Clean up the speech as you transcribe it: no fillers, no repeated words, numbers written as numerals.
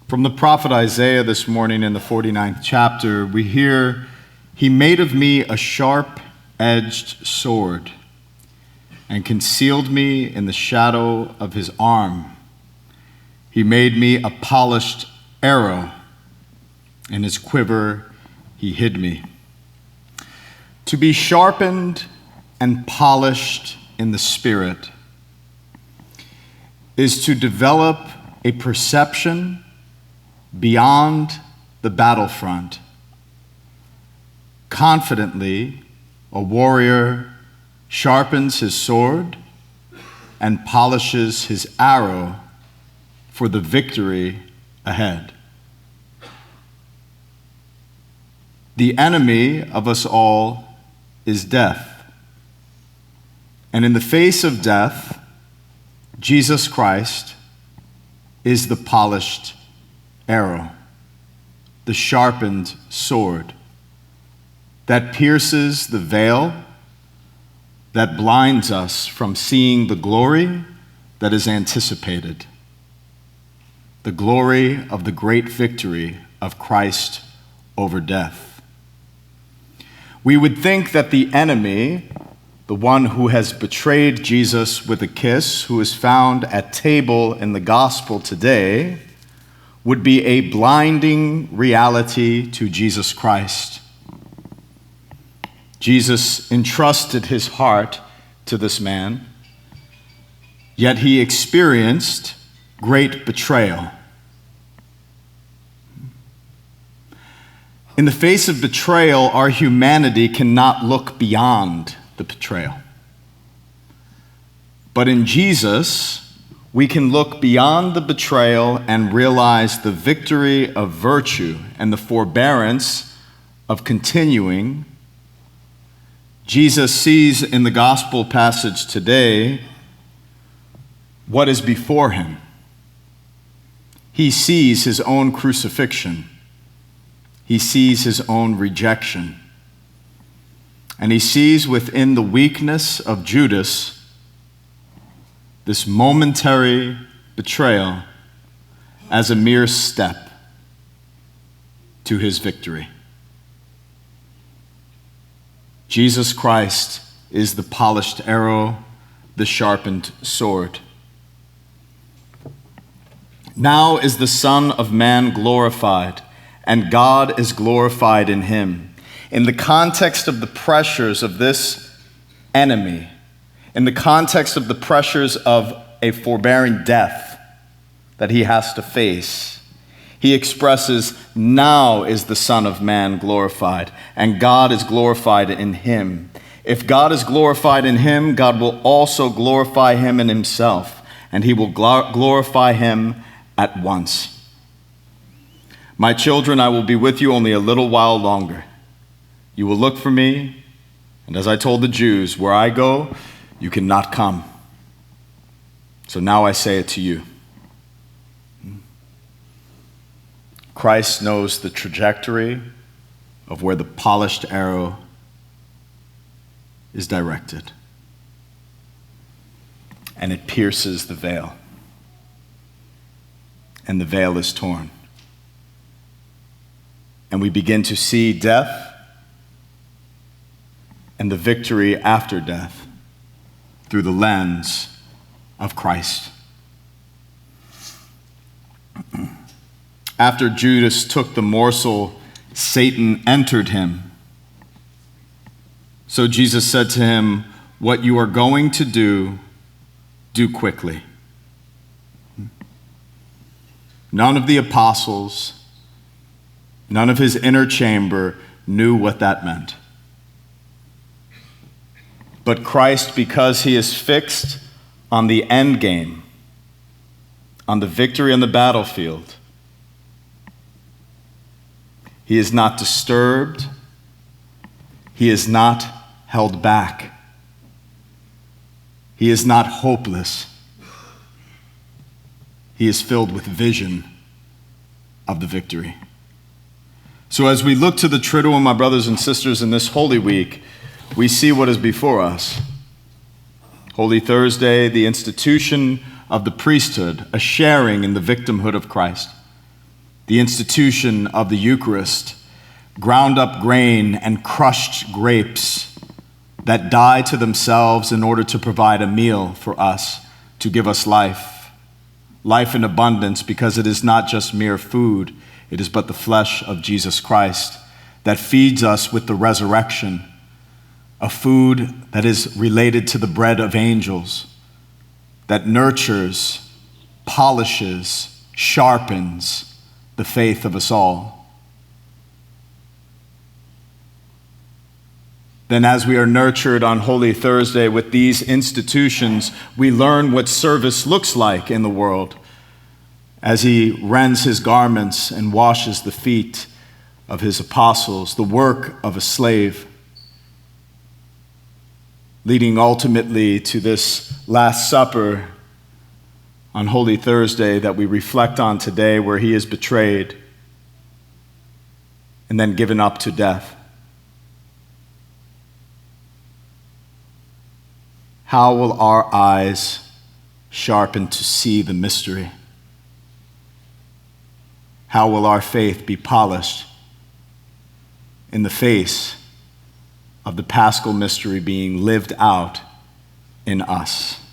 From the prophet Isaiah this morning in the 49th chapter, we hear, "He made of me a sharp-edged sword and concealed me in the shadow of his arm. He made me a polished arrow. In his quiver he hid me." To be sharpened and polished in the Spirit is to develop a perception beyond the battlefront. Confidently, a warrior sharpens his sword and polishes his arrow for the victory ahead. The enemy of us all is death. And in the face of death, Jesus Christ is the polished arrow, the sharpened sword that pierces the veil that blinds us from seeing the glory that is anticipated, the glory of the great victory of Christ over death. We would think that the enemy, the one who has betrayed Jesus with a kiss, who is found at table in the gospel today, would be a blinding reality to Jesus Christ. Jesus entrusted his heart to this man, yet he experienced great betrayal. In the face of betrayal, our humanity cannot look beyond the betrayal. But in Jesus, we can look beyond the betrayal and realize the victory of virtue and the forbearance of continuing. Jesus sees in the gospel passage today what is before him. He sees his own crucifixion. He sees his own rejection. And he sees within the weakness of Judas this momentary betrayal as a mere step to his victory. Jesus Christ is the polished arrow, the sharpened sword. Now is the Son of Man glorified, and God is glorified in him. In the context of the pressures of this enemy, in the context of the pressures of a forbearing death that he has to face, he expresses, now is the Son of Man glorified, and God is glorified in him. If God is glorified in him, God will also glorify him in himself, and he will glorify him at once. My children, I will be with you only a little while longer. You will look for me, and as I told the Jews, where I go, you cannot come. So now I say it to you. Christ knows the trajectory of where the polished arrow is directed. And it pierces the veil. And the veil is torn. And we begin to see death and the victory after death through the lens of Christ. After Judas took the morsel, Satan entered him. So Jesus said to him, "What you are going to do, do quickly." None of the apostles, none of his inner chamber knew what that meant. But Christ, because he is fixed on the end game, on the victory on the battlefield, he is not disturbed. He is not held back. He is not hopeless. He is filled with vision of the victory. So as we look to the Triduum, my brothers and sisters, in this Holy Week, we see what is before us. Holy Thursday, the institution of the priesthood, a sharing in the victimhood of Christ. the institution of the Eucharist, ground up grain and crushed grapes that die to themselves in order to provide a meal for us, to give us life, life in abundance, because it is not just mere food, it is but the flesh of Jesus Christ that feeds us with the resurrection, a food that is related to the bread of angels, that nurtures, polishes, sharpens the faith of us all. Then, as we are nurtured on Holy Thursday with these institutions, we learn what service looks like in the world as he rends his garments and washes the feet of his apostles, the work of a slave, leading ultimately to this Last Supper on Holy Thursday that we reflect on today, where he is betrayed and then given up to death. How will our eyes sharpen to see the mystery? How will our faith be polished in the face of the Paschal mystery being lived out in us?